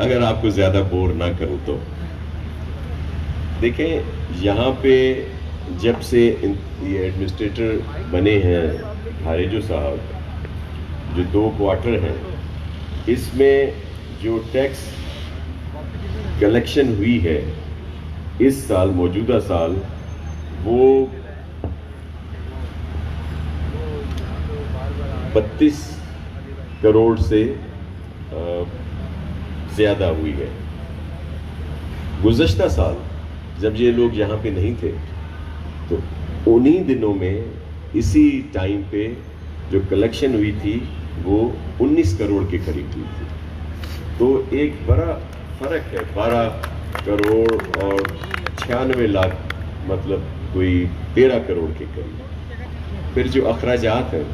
اگر آپ کو زیادہ بور نہ کروں تو دیکھیں یہاں پہ جب سے یہ ایڈمنسٹریٹر بنے ہیں ہاریجو صاحب، جو 2 کوارٹر ہیں، اس میں جو ٹیکس کلیکشن ہوئی ہے اس سال، موجودہ سال، وہ 32 کروڑ سے زیادہ ہوئی ہے۔ گزشتہ سال جب یہ لوگ یہاں پہ نہیں تھے تو انہی دنوں میں اسی ٹائم پہ جو کلیکشن ہوئی تھی وہ 19 کروڑ کے قریب ہوئی تھی۔ تو ایک بڑا فرق ہے، 12 کروڑ اور 96 لاکھ، مطلب کوئی 13 کروڑ کے قریب۔ پھر جو اخراجات ہیں،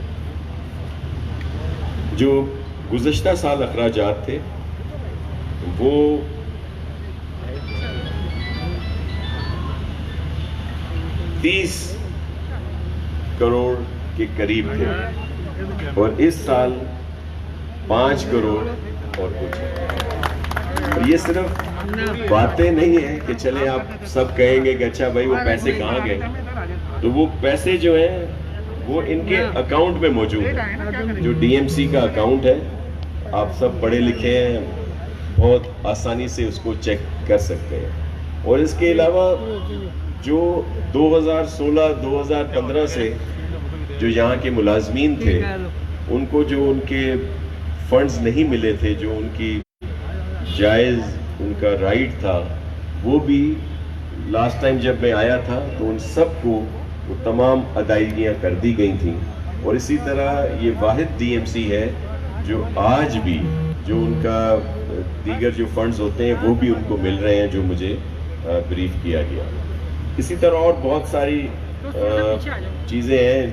جو گزشتہ سال اخراجات تھے وہ 30 کروڑ کے قریب تھے، اور اس سال 5 کروڑ اور کچھ۔ اور یہ صرف باتیں نہیں ہیں کہ چلیں آپ سب کہیں گے کہ اچھا بھائی وہ پیسے کہاں گئے، تو وہ پیسے جو ہیں وہ ان کے اکاؤنٹ میں موجود ہیں، جو ڈی ایم سی کا اکاؤنٹ ہے، آپ سب پڑھے لکھے ہیں، بہت آسانی سے اس کو چیک کر سکتے ہیں۔ اور اس کے علاوہ جو 2016-2015 سے جو یہاں کے ملازمین تھے، ان کو جو ان کے فنڈز نہیں ملے تھے، جو ان کی جائز ان کا رائٹ تھا، وہ بھی لاسٹ ٹائم جب میں آیا تھا تو ان سب کو وہ تمام ادائیگیاں کر دی گئی تھیں۔ اور اسی طرح یہ واحد ڈی ایم سی ہے جو آج بھی جو ان کا دیگر جو فنڈز ہوتے ہیں وہ بھی ان کو مل رہے ہیں، جو مجھے بریف کیا گیا۔ اسی طرح اور بہت ساری چیزیں ہیں،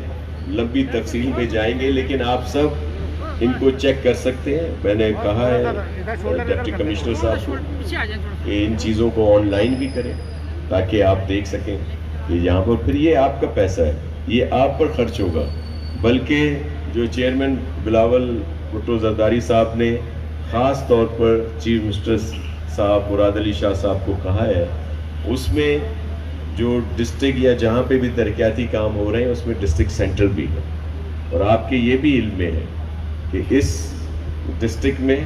لمبی تفصیل میں جائیں گے، لیکن آپ سب ان کو چیک کر سکتے ہیں۔ میں نے کہا ہے ڈپٹی کمشنر صاحب کو کہ ان چیزوں کو آن لائن بھی کریں تاکہ آپ دیکھ سکیں کہ یہاں پر پھر یہ آپ کا پیسہ ہے، یہ آپ پر خرچ ہوگا۔ بلکہ جو چیئرمین بلاول بھٹو زرداری صاحب نے خاص طور پر چیف منسٹر صاحب مراد علی شاہ صاحب کو کہا ہے، اس میں جو ڈسٹرکٹ یا جہاں پہ بھی ترقیاتی کام ہو رہے ہیں اس میں ڈسٹرکٹ سینٹر بھی ہے۔ اور آپ کے یہ بھی علم میں ہے کہ اس ڈسٹرکٹ میں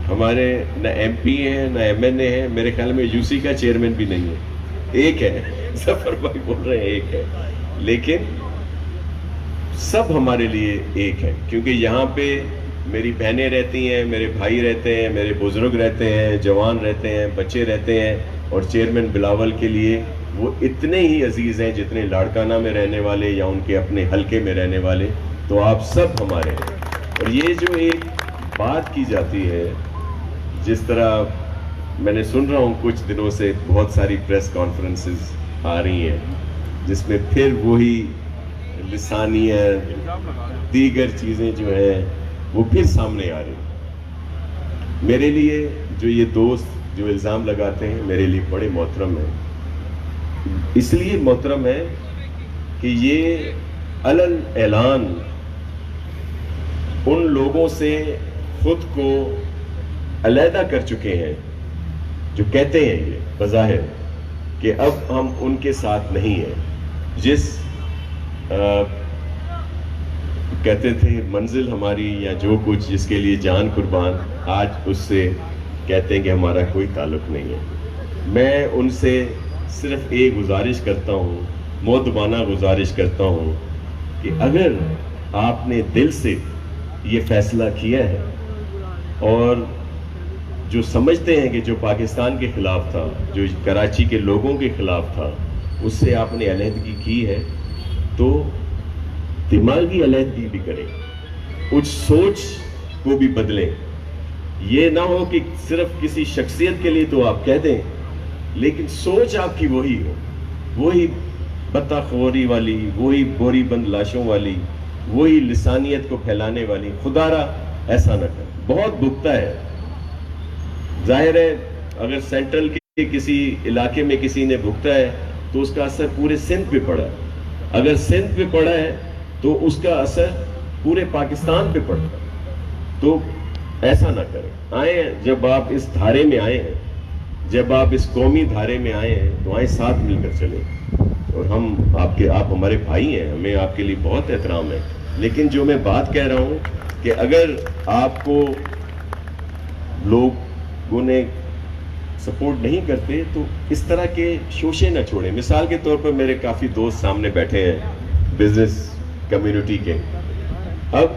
ہمارے نہ ایم پی ہیں نہ ایم این اے ہیں، میرے خیال میں یو سی کا چیئرمین بھی نہیں ہے، ایک ہے، ظفر بھائی بول رہے ہیں ایک ہے، لیکن سب ہمارے لیے ایک ہے، کیونکہ یہاں پہ میری بہنیں رہتی ہیں، میرے بھائی رہتے ہیں، میرے بزرگ رہتے ہیں، جوان رہتے ہیں، بچے رہتے ہیں، اور چیئرمین بلاول کے لیے وہ اتنے ہی عزیز ہیں جتنے لاڑکانہ میں رہنے والے یا ان کے اپنے حلقے میں رہنے والے۔ تو آپ سب ہمارے ہیں۔ اور یہ جو ایک بات کی جاتی ہے، جس طرح میں نے سن رہا ہوں کچھ دنوں سے بہت ساری پریس کانفرنسز آ رہی ہیں جس میں پھر وہی لسانیت، دیگر چیزیں جو ہیں وہ پھر سامنے آ رہی ہیں۔ میرے لیے جو یہ دوست جو الزام لگاتے ہیں میرے لیے بڑے محترم ہیں، اس لیے محترم ہے کہ یہ علن اعلان ان لوگوں سے خود کو علیحدہ کر چکے ہیں جو کہتے ہیں یہ بظاہر کہ اب ہم ان کے ساتھ نہیں ہیں، جس کہتے تھے منزل ہماری یا جو کچھ جس کے لیے جان قربان، آج اس سے کہتے ہیں کہ ہمارا کوئی تعلق نہیں ہے۔ میں ان سے صرف ایک گزارش کرتا ہوں، مؤدبانہ گزارش کرتا ہوں کہ اگر آپ نے دل سے یہ فیصلہ کیا ہے اور جو سمجھتے ہیں کہ جو پاکستان کے خلاف تھا، جو کراچی کے لوگوں کے خلاف تھا، اس سے آپ نے علیحدگی کی ہے، تو دماغی علیحدگی بھی کریں، کچھ سوچ کو بھی بدلیں۔ یہ نہ ہو کہ صرف کسی شخصیت کے لیے تو آپ کہہ دیں، لیکن سوچ آپ کی وہی ہو، وہی بطہ خوری والی، وہی بوری بند لاشوں والی، وہی لسانیت کو پھیلانے والی۔ خدا را ایسا نہ کر، بہت بھگتا ہے۔ ظاہر ہے اگر سینٹرل کے کسی علاقے میں کسی نے بھگتا ہے تو اس کا اثر پورے سندھ پہ پڑا ہے، اگر سندھ پہ پڑا ہے تو اس کا اثر پورے پاکستان پہ پڑا ہے۔ تو ایسا نہ کریں. آئیں، جب آپ اس دھارے میں آئے ہیں، جب آپ اس قومی دھارے میں آئے ہیں تو آئیں ساتھ مل کر چلیں. اور آپ ہمارے بھائی ہیں، ہمیں آپ کے لیے بہت احترام ہے. لیکن جو میں بات کہہ رہا ہوں کہ اگر آپ کو لوگوں نے سپورٹ نہیں کرتے تو اس طرح کے شوشے نہ چھوڑیں. مثال کے طور پر میرے کافی دوست سامنے بیٹھے ہیں بزنس کمیونٹی کے. اب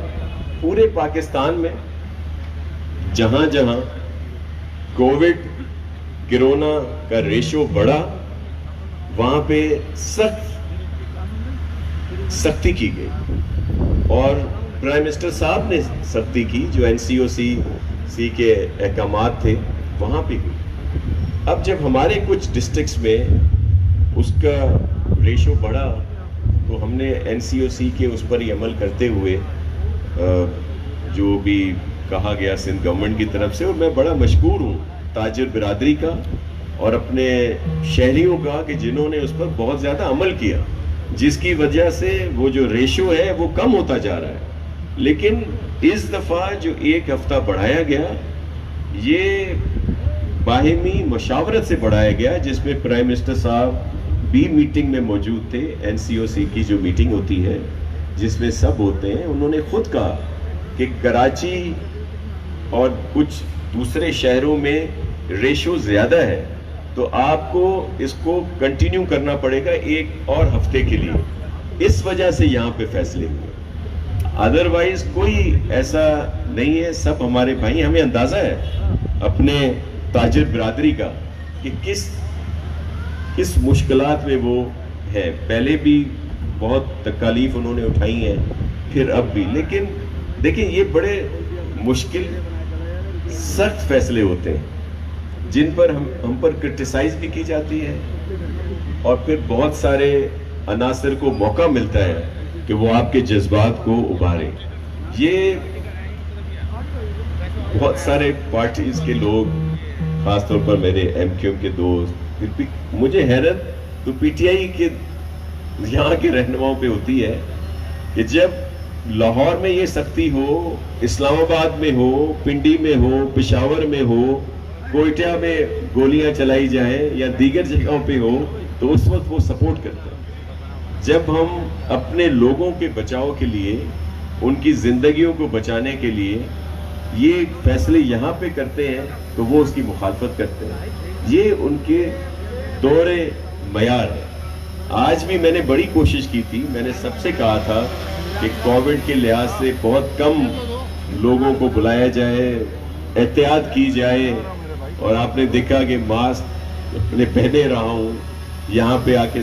پورے پاکستان میں جہاں جہاں کووڈ کرونا کا ریشو بڑھا وہاں پہ سختی کی گئی اور پرائم منسٹر صاحب نے سختی کی. جو NCOC کے احکامات تھے وہاں پہ کی. اب جب ہمارے کچھ ڈسٹرکٹس میں اس کا ریشو بڑھا تو ہم نے NCOC کے اس پر ہی عمل کرتے ہوئے جو بھی کہا گیا سندھ گورنمنٹ کی طرف سے، اور میں بڑا مشکور ہوں تاجر برادری کا اور اپنے شہریوں کا کہ جنہوں نے اس پر بہت زیادہ عمل کیا، جس کی وجہ سے وہ جو ریشو ہے وہ کم ہوتا جا رہا ہے. لیکن اس دفعہ جو 1 ہفتہ بڑھایا گیا یہ باہمی مشاورت سے بڑھایا گیا، جس میں پرائم منسٹر صاحب بھی میٹنگ میں موجود تھے. NCOC کی جو میٹنگ ہوتی ہے جس میں سب ہوتے ہیں، انہوں نے خود کہا کہ کراچی اور کچھ دوسرے شہروں میں ریشو زیادہ ہے تو آپ کو اس کو کنٹینیو کرنا پڑے گا 1 اور ہفتے کے لیے. اس وجہ سے یہاں پہ فیصلے ہوئے، ادروائز کوئی ایسا نہیں ہے. سب ہمارے بھائی، ہمیں اندازہ ہے اپنے تاجر برادری کا کہ کس مشکلات میں وہ ہے. پہلے بھی بہت تکالیف انہوں نے اٹھائی ہیں، پھر اب بھی. لیکن دیکھیں یہ بڑے مشکل سخت فیصلے ہوتے ہیں جن پر ہم پر کرٹیسائز بھی کی جاتی ہے اور پھر بہت سارے عناصر کو موقع ملتا ہے کہ وہ آپ کے جذبات کو ابھاریں. یہ بہت سارے پارٹیز کے لوگ، خاص طور پر میرے MQM کے دوست، مجھے حیرت تو PTI کے یہاں کے رہنماؤں پہ ہوتی ہے کہ جب لاہور میں یہ سختی ہو، اسلام آباد میں ہو، پنڈی میں ہو، پشاور میں ہو، کوئٹہ میں گولیاں چلائی جائیں یا دیگر جگہوں پہ ہو تو اس وقت وہ سپورٹ کرتے ہیں. جب ہم اپنے لوگوں کے بچاؤ کے لیے، ان کی زندگیوں کو بچانے کے لیے یہ فیصلے یہاں پہ کرتے ہیں تو وہ اس کی مخالفت کرتے ہیں. یہ ان کے دور معیار ہے. آج بھی میں نے بڑی کوشش کی تھی، میں نے سب سے کہا تھا کہ کووڈ کے لحاظ سے بہت کم لوگوں کو بلایا جائے، احتیاط کی جائے. اور آپ نے دیکھا کہ ماسک میں پہنے رہا ہوں. یہاں پہ آ کے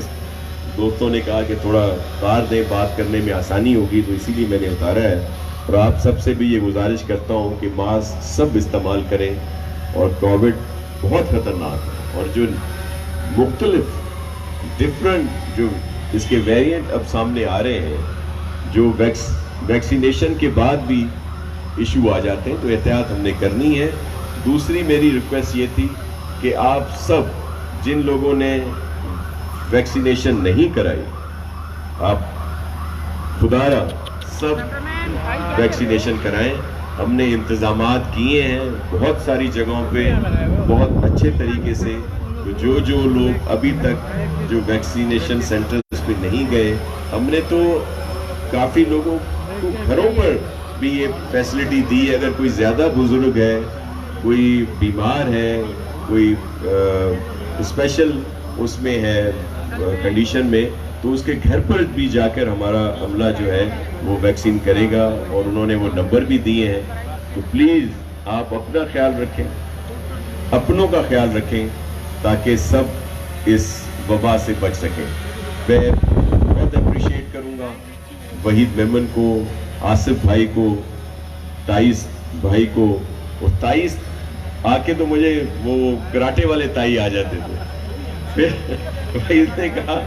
دوستوں نے کہا کہ تھوڑا اتار دیں، بات کرنے میں آسانی ہوگی، تو اسی لیے میں نے اتارا ہے. اور آپ سب سے بھی یہ گزارش کرتا ہوں کہ ماسک سب استعمال کریں. اور کووڈ بہت خطرناک ہے، اور جو مختلف ڈفرنٹ جو اس کے ویریئنٹ اب سامنے آ رہے ہیں، جو ویکسینیشن کے بعد بھی ایشو آ جاتے ہیں، تو احتیاط ہم نے کرنی ہے. دوسری میری ریکویسٹ یہ تھی کہ آپ سب جن لوگوں نے ویکسینیشن نہیں کرائی، آپ خدایا سب ویکسینیشن کرائیں. ہم نے انتظامات کیے ہیں بہت ساری جگہوں پہ بہت اچھے طریقے سے. تو جو لوگ ابھی تک جو ویکسینیشن سینٹرز پہ نہیں گئے، ہم نے تو کافی لوگوں کو گھروں پر بھی یہ فیسلٹی دی ہے. اگر کوئی زیادہ بزرگ ہے، کوئی بیمار ہے، کوئی اسپیشل اس میں ہے کنڈیشن میں، تو اس کے گھر پر بھی جا کر ہمارا عملہ جو ہے وہ ویکسین کرے گا. اور انہوں نے وہ نمبر بھی دیے ہیں. تو پلیز آپ اپنا خیال رکھیں، اپنوں کا خیال رکھیں، تاکہ سب اس وبا سے بچ سکیں. میں بہت اپریشیٹ کروں گا وحید میمن کو، آصف بھائی کو، تائیس بھائی کو. اور تائیس آ کے تو مجھے وہ کراٹے والے تائی آ جاتے تھے. پھر وحید نے کہا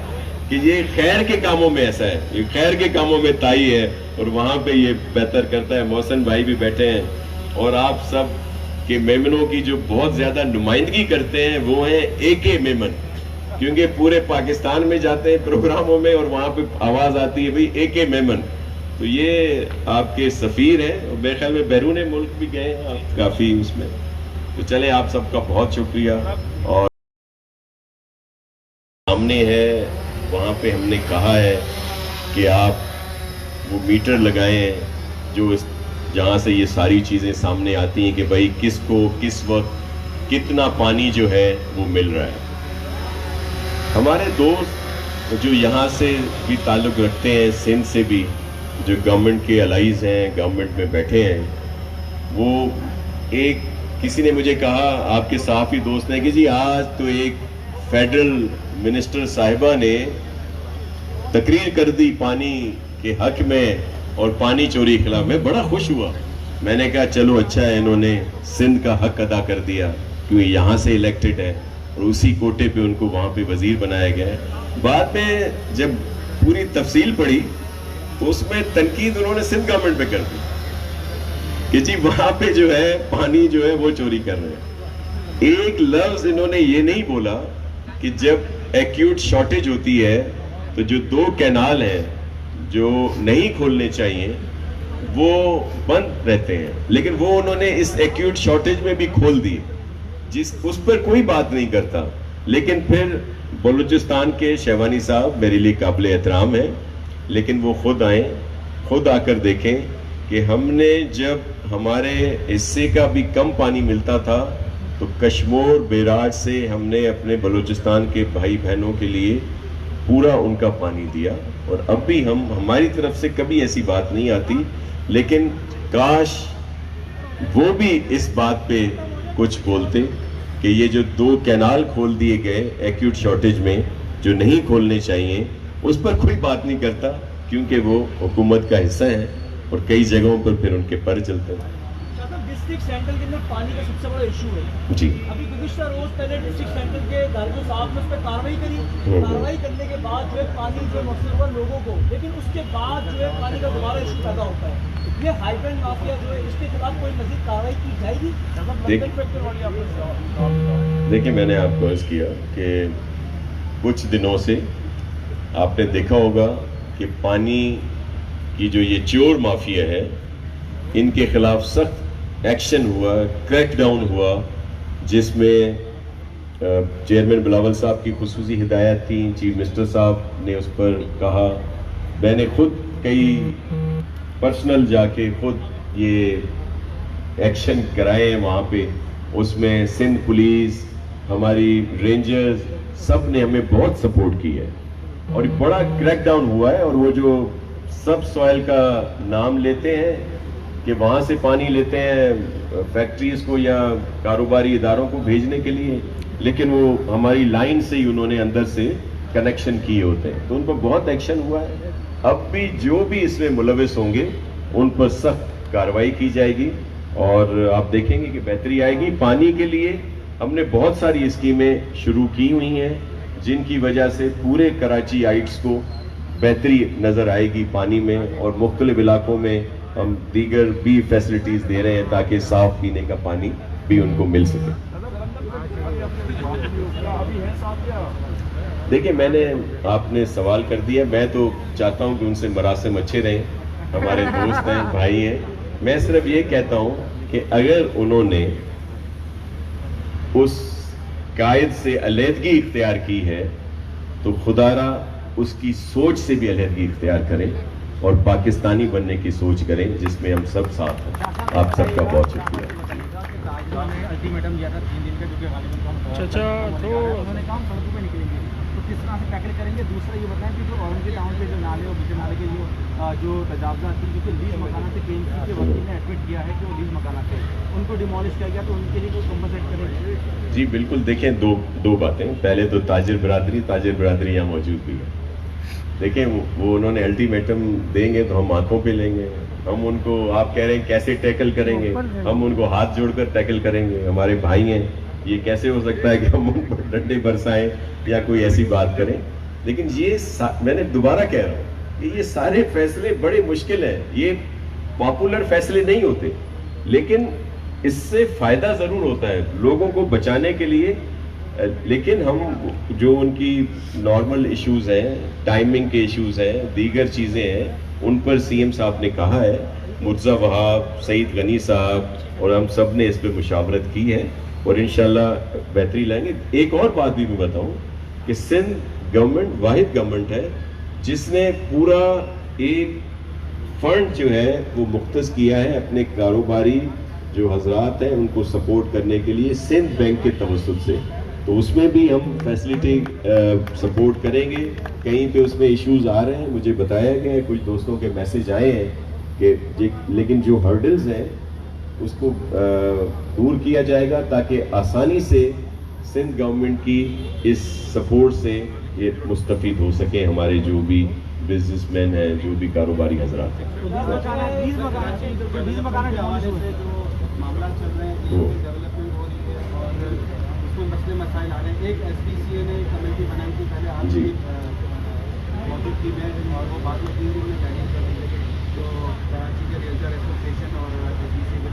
کہ یہ خیر کے کاموں میں ایسا ہے، یہ خیر کے کاموں میں تائی ہے، اور وہاں پہ یہ بہتر کرتا ہے. محسن بھائی بھی بیٹھے ہیں، اور آپ سب کے میمنوں کی جو بہت زیادہ نمائندگی کرتے ہیں وہ ہیں AK میمن. کیونکہ پورے پاکستان میں جاتے ہیں پروگراموں میں اور وہاں پہ آواز آتی ہے بھئی AK میمن. تو یہ آپ کے سفیر ہیں، اور میرے خیال میں بیرون ملک بھی گئے ہیں آپ کافی اس میں. تو چلیں آپ سب کا بہت شکریہ. اور سامنے ہے وہاں پہ ہم نے کہا ہے کہ آپ وہ میٹر لگائیں جو جہاں سے یہ ساری چیزیں سامنے آتی ہیں کہ بھائی کس کو کس وقت کتنا پانی جو ہے وہ مل رہا ہے. ہمارے دوست جو یہاں سے بھی تعلق رکھتے ہیں، سندھ سے بھی، جو گورنمنٹ کے الائیز ہیں، گورنمنٹ میں بیٹھے ہیں، وہ کسی نے مجھے کہا، آپ کے صحافی دوست نے، کہ جی آج تو ایک فیڈرل منسٹر صاحبہ نے تقریر کر دی پانی کے حق میں اور پانی چوری کے خلاف. میں بڑا خوش ہوا. میں نے کہا چلو اچھا ہے، انہوں نے سندھ کا حق ادا کر دیا کیونکہ یہاں سے الیکٹڈ ہے اور اسی کوٹے پہ ان کو وہاں پہ وزیر بنایا گیا ہے. بعد میں جب پوری تفصیل پڑھی تو اس میں تنقید انہوں نے سندھ گورنمنٹ پہ کر دی کہ جی وہاں پہ جو ہے پانی جو ہے وہ چوری کر رہے ہیں. ایک لفظ انہوں نے یہ نہیں بولا کہ جب ایکیوٹ شارٹیج ہوتی ہے تو جو 2 کینال ہیں جو نہیں کھولنے چاہیے وہ بند رہتے ہیں، لیکن وہ انہوں نے اس ایکیوٹ شارٹیج میں بھی کھول دی، اس پر کوئی بات نہیں کرتا. لیکن پھر بلوچستان کے شہوانی صاحب میرے لیے قابل احترام ہیں، لیکن وہ خود آئیں، خود آ کر دیکھیں کہ ہم نے جب ہمارے حصے کا بھی کم پانی ملتا تھا تو کشمور بیراج سے ہم نے اپنے بلوچستان کے بھائی بہنوں کے لیے پورا ان کا پانی دیا. اور اب بھی ہماری طرف سے کبھی ایسی بات نہیں آتی، لیکن کاش وہ بھی اس بات پہ کچھ بولتے کہ یہ جو 2 کینال کھول دیے گئے ایکیوٹ شارٹیج میں جو نہیں کھولنے چاہیے، اس پر کوئی بات نہیں کرتا کیونکہ وہ حکومت کا حصہ ہے اور کئی جگہوں پر پھر ان کے پر چلتے ہیں. ڈسٹرکٹ سینٹرل کے اندر پانی کا سب سے بڑا ایشو ہے. جی ابھی گزشتہ روز پہلے ڈسٹرکٹ سینٹرل کے دارالعلوم صاحب نے اس پہ کارروائی کری. کارروائی کرنے کے بعد جو ہے پانی جو مفصل ہوا لوگوں کو، لیکن اس کے بعد جو ہے پانی کا دوبارہ ایشو پیدا ہوتا ہے. یہ ہائیڈرین مافیا جو ہے اس کے خلاف کوئی مزید کارروائی کی جائے گی؟ دیکھیں میں نے آپ کو عرض کیا کہ کچھ دنوں سے آپ نے دیکھا ہوگا کہ پانی کی جو یہ چور مافیا ہے ان کے خلاف سخت ایکشن ہوا، کریک ڈاؤن ہوا، جس میں چیئرمین بلاول صاحب کی خصوصی ہدایت تھی، چیف منسٹر صاحب نے اس پر کہا، میں نے خود کئی پرسنل جا کے خود یہ ایکشن کرائے ہیں وہاں پہ. اس میں سندھ پولیس، ہماری رینجرز، سب نے ہمیں بہت سپورٹ کی ہے اور بڑا کریک ڈاؤن ہوا ہے. اور وہ جو سب سوائل کا نام لیتے ہیں کہ وہاں سے پانی لیتے ہیں فیکٹریز کو یا کاروباری اداروں کو بھیجنے کے لیے، لیکن وہ ہماری لائن سے ہی انہوں نے اندر سے کنیکشن کیے ہوتے ہیں. تو ان پر بہت ایکشن ہوا ہے. اب بھی جو بھی اس میں ملوث ہوں گے ان پر سخت کارروائی کی جائے گی اور آپ دیکھیں گے کہ بہتری آئے گی. پانی کے لیے ہم نے بہت ساری اسکیمیں شروع کی ہوئی ہیں جن کی وجہ سے پورے کراچی آئٹس کو بہتری نظر آئے گی پانی میں، اور مختلف علاقوں میں ہم دیگر بھی فیسلٹیز دے رہے ہیں تاکہ صاف پینے کا پانی بھی ان کو مل سکے. دیکھیں میں نے آپ نے سوال کر دیا، میں تو چاہتا ہوں کہ ان سے مراسم اچھے رہیں، ہمارے دوست ہیں، بھائی ہیں. میں صرف یہ کہتا ہوں کہ اگر انہوں نے اس قائد سے علیحدگی اختیار کی ہے تو خدا را اس کی سوچ سے بھی علیحدگی اختیار کریں اور پاکستانی بننے کی سوچ کریں جس میں ہم سب ساتھ ہیں. آپ سب کا بہت شکریہ. الٹیمیٹم دیا تھا 3 دن کا، جو کہ غالباً تو انہوں نے کہا سڑکوں پہ نکلیں گے، تو کس طرح سے ٹیکل کریں گے؟ دوسرا یہ بتائیں کہ جو اورنگی ٹاؤن کے جو نالے اور بیچے نالے کے جو تجاوزات تھے، جو کہ لیز مکانات تھے، KMC کے وکیل نے ایڈمٹ کیا ہے کہ وہ لیز مکانات تھے، ان کو ڈیمالش کیا گیا، تو ان کے لیے کوئی کمپنسیٹ کریں گے؟ جی بالکل. دیکھیں دو باتیں. پہلے تو تاجر برادری یہاں موجود بھی ہے. دیکھیں وہ انہوں نے الٹیمیٹم دیں گے تو ہم آنکھوں پہ لیں گے. ہم ان کو، آپ کہہ رہے ہیں کیسے ٹیکل کریں گے، ہم ان کو ہاتھ جوڑ کر ٹیکل کریں گے. ہمارے بھائی ہیں، یہ کیسے ہو سکتا ہے کہ ہم ان پر ڈنڈے برسائیں یا کوئی ایسی بات کریں. لیکن یہ میں نے دوبارہ کہہ رہا ہوں کہ یہ سارے فیصلے بڑے مشکل ہیں، یہ پاپولر فیصلے نہیں ہوتے، لیکن اس سے فائدہ ضرور ہوتا ہے لوگوں کو بچانے کے لیے. لیکن ہم جو ان کی نارمل ایشوز ہیں، ٹائمنگ کے ایشوز ہیں، دیگر چیزیں ہیں، ان پر CM صاحب نے کہا ہے, مرزا وہاب, سعید غنی صاحب اور ہم سب نے اس پہ مشاورت کی ہے اور انشاءاللہ بہتری لائیں گے. ایک اور بات بھی میں بتاؤں کہ سندھ گورنمنٹ واحد گورنمنٹ ہے جس نے پورا ایک فنڈ جو ہے وہ مختص کیا ہے اپنے کاروباری جو حضرات ہیں ان کو سپورٹ کرنے کے لیے سندھ بینک کے توسط سے. تو اس میں بھی ہم فیسلٹی سپورٹ کریں گے. کہیں پہ اس میں ایشوز آ رہے ہیں, مجھے بتایا گیا ہے, کچھ دوستوں کے میسج آئے ہیں کہ لیکن جو ہرڈلز ہیں اس کو دور کیا جائے گا تاکہ آسانی سے سندھ گورنمنٹ کی اس سپورٹ سے یہ مستفید ہو سکیں ہمارے جو بھی بزنس مین ہیں, جو بھی کاروباری حضرات ہیں. معاملات چل رہے ہیں, ڈیولپمنٹ ہو رہی ہے اور اس میں مسئلے مسائل آ رہے ہیں. ایک SPCA نے کمیٹی بنائی تھی پہلے آپ کی موجود کی میں, اور وہ بعد میں 3 دن میں جاری کر دی گئی. تو کراچی کے ریلٹر ایسوسیشن اور SPCA کے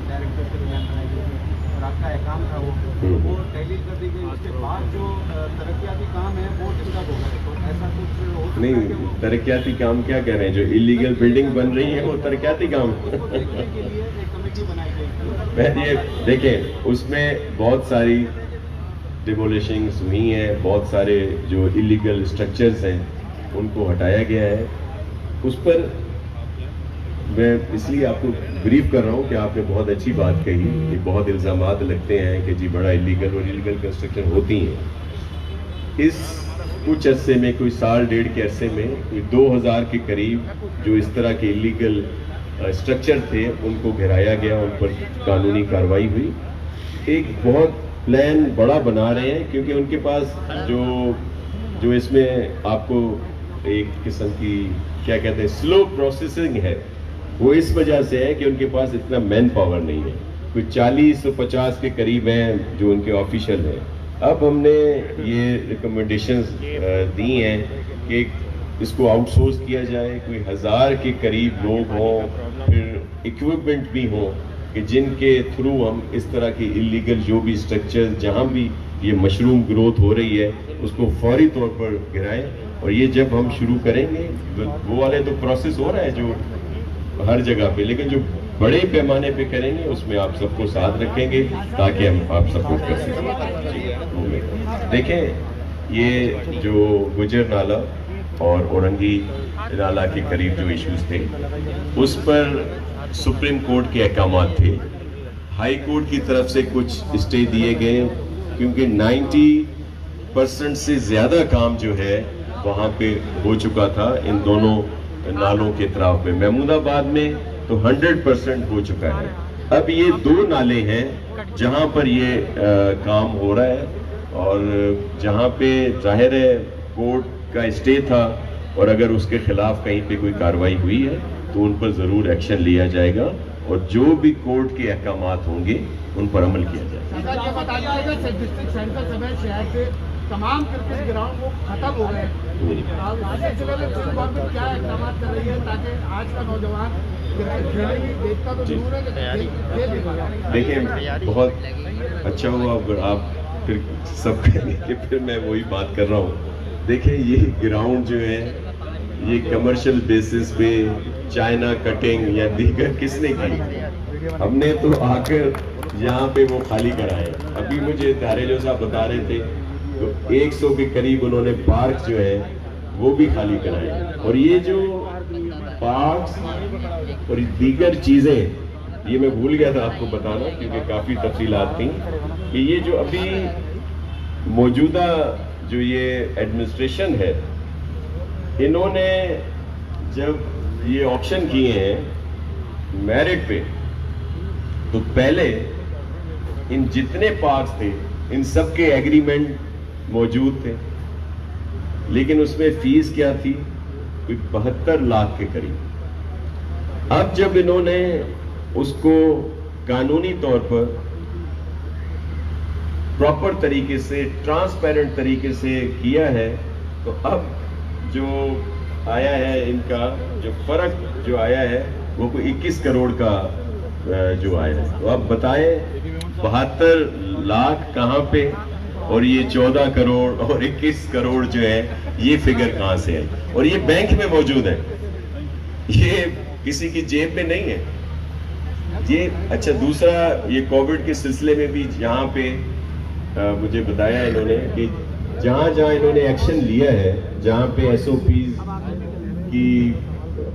ڈائریکٹر سے بنائی گئی تھی اور آپ کا احکام تھا وہ تحلیل کر دی گئی. اس کے بعد جو ترقیاتی کام ہے وہ ڈسٹرب ہو گئے. تو ایسا کچھ ہو سکتا ہے نہیں, ترقیاتی کام کیا کہہ رہے ہیں, جو انلیگل بلڈنگ بن رہی ہے وہ ترقیاتی کام کے لیے ایک کمیٹی بنائی گئی. یہ دیکھیں اس میں بہت ساری ڈیمولیشنگز ہوئی ہیں, بہت سارے جو انلیگل اسٹرکچرز ہیں ان کو ہٹایا گیا ہے. اس پر میں اس لیے آپ کو بریف کر رہا ہوں کہ آپ نے بہت اچھی بات کہی کہ بہت الزامات لگتے ہیں کہ جی بڑا انلیگل اور انلیگل کنسٹرکشن ہوتی ہیں. اس کچھ عرصے میں, کوئی سال ڈیڑھ کے عرصے میں, کوئی 2000 کے قریب جو اس طرح کے انلیگل اسٹرکچر تھے ان کو گھرایا گیا, ان پر قانونی کارروائی ہوئی. ایک بہت پلان بڑا بنا رہے ہیں کیونکہ ان کے پاس جو اس میں آپ کو ایک قسم کی کیا کہتے ہیں سلو پروسیسنگ ہے, وہ اس وجہ سے ہے کہ ان کے پاس اتنا مین پاور نہیں ہے. کوئی 40-50 کے قریب ہیں جو ان کے آفیشل ہیں. اب ہم نے یہ ریکمنڈیشنز دی ہیں کہ اس کو آؤٹ سورس کیا جائے, کوئی 1000 کے قریب لوگ ہوں, پھر اکوپمنٹ بھی ہوں کہ جن کے تھرو ہم اس طرح کی انلیگل جو بھی اسٹرکچر جہاں بھی یہ مشروم گروتھ ہو رہی ہے اس کو فوری طور پر گرائیں. اور یہ جب ہم شروع کریں گے, وہ والے تو پروسیس ہو رہا ہے جو ہر جگہ پہ, لیکن جو بڑے پیمانے پہ کریں گے اس میں آپ سب کو ساتھ رکھیں گے تاکہ ہم آپ سپورٹ کر سکیں. دیکھیں یہ جو گجر نالہ اور اورنگی نالہ کے قریب جو ایشوز تھے اس پر سپریم کورٹ کے احکامات تھے. ہائی کورٹ کی طرف سے کچھ اسٹے دیے گئے کیونکہ 90% سے زیادہ کام جو ہے وہاں پہ ہو چکا تھا ان دونوں نالوں کے اطراف میں. محمود آباد میں تو 100% ہو چکا ہے. اب یہ 2 نالے ہیں جہاں پر یہ کام ہو رہا ہے اور جہاں پہ ظاہر ہے کورٹ کا اسٹے تھا اور اگر اس کے خلاف کہیں پہ کوئی کارروائی ہوئی ہے تو ان پر ضرور ایکشن لیا جائے گا اور جو بھی کورٹ کے احکامات ہوں گے ان پر عمل کیا جائے گا. تمام کرکٹ گراؤنڈ وہ ختم ہو گئے کیا اقدامات کر رہی ہے تاکہ آج کا نوجوان دیکھتا تو ضرور ہے. دیکھیں بہت اچھا ہوا اگر آپ پھر سب کہیں کہ پھر میں وہی بات کر رہا ہوں. دیکھیں یہ گراؤنڈ جو ہے یہ کمرشل بیسس پہ چائنا کٹنگ یا دیگر کس نے کی؟ ہم نے تو آ کر یہاں پہ وہ خالی کرائے. ابھی مجھے دھاریجو صاحب بتا رہے تھے 100 کے قریب انہوں نے پارک جو ہے وہ بھی خالی کرائے. اور یہ جو پارکس اور دیگر چیزیں یہ میں بھول گیا تھا آپ کو بتانا کیونکہ کافی تفصیلات تھیں کہ یہ جو ابھی موجودہ جو یہ ایڈمنسٹریشن ہے انہوں نے جب یہ آپشن کیے ہیں میرٹ پہ تو پہلے ان جتنے پارکس تھے ان سب کے ایگریمنٹ موجود تھے لیکن اس میں فیس کیا تھی؟ کوئی 72 لاکھ کے قریب. اب جب انہوں نے اس کو قانونی طور پر پراپر طریقے سے ٹرانسپیرنٹ طریقے سے کیا ہے تو اب جو آیا ہے ان کا جو فرق جو آیا ہے وہ کوئی 21 کروڑ کا جو آیا ہے. تو اب بتائیں 72 لاکھ کہاں پہ اور یہ 14 کروڑ اور 21 کروڑ جو ہے یہ فگر کہاں سے ہے اور یہ بینک میں موجود ہے. یہ کسی کی جیب میں نہیں ہے یہ. اچھا دوسرا یہ کووڈ کے سلسلے میں بھی جہاں پہ مجھے بتایا انہوں نے کہ جہاں جہاں انہوں نے ایکشن لیا ہے, جہاں پہ ایس او پیز کی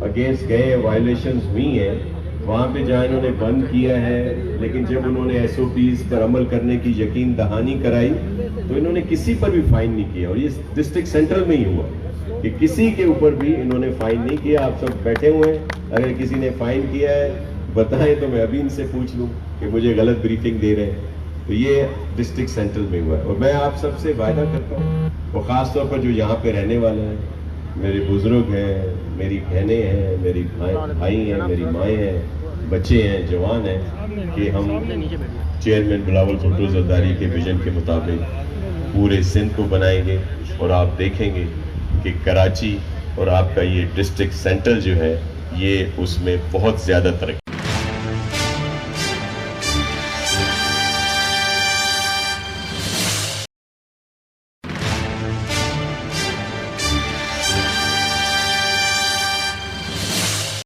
اگینسٹ گئے وائلیشنز ہوئی ہیں, وہاں پہ جہاں انہوں نے بند کیا ہے, لیکن جب انہوں نے ایس او پیز پر عمل کرنے کی یقین دہانی کرائی تو انہوں نے کسی پر بھی فائن نہیں کیا. اور یہ ڈسٹرکٹ سینٹرل میں ہی ہوا کہ کسی کے اوپر بھی انہوں نے فائن نہیں کیا. آپ سب بیٹھے ہوئے ہیں, اگر کسی نے فائن کیا ہے بتائیں تو میں ابھی ان سے پوچھ لوں کہ مجھے غلط بریفنگ دے رہے ہیں. تو یہ ڈسٹرکٹ سینٹرل میں ہوا ہے. اور میں آپ سب سے وعدہ کرتا ہوں, اور خاص طور پر جو یہاں پہ رہنے والے ہیں, میرے بزرگ ہیں, میری بہنیں ہیں, میری بھائی ہیں, میری مائیں ہیں, بچے ہیں, جوان ہیں, کہ ہم چیئرمین بلاول بھٹو زرداری کے ویژن کے مطابق پورے سندھ کو بنائیں گے. اور آپ دیکھیں گے کہ کراچی اور آپ کا یہ ڈسٹرکٹ سینٹر جو ہے یہ اس میں بہت زیادہ ترقی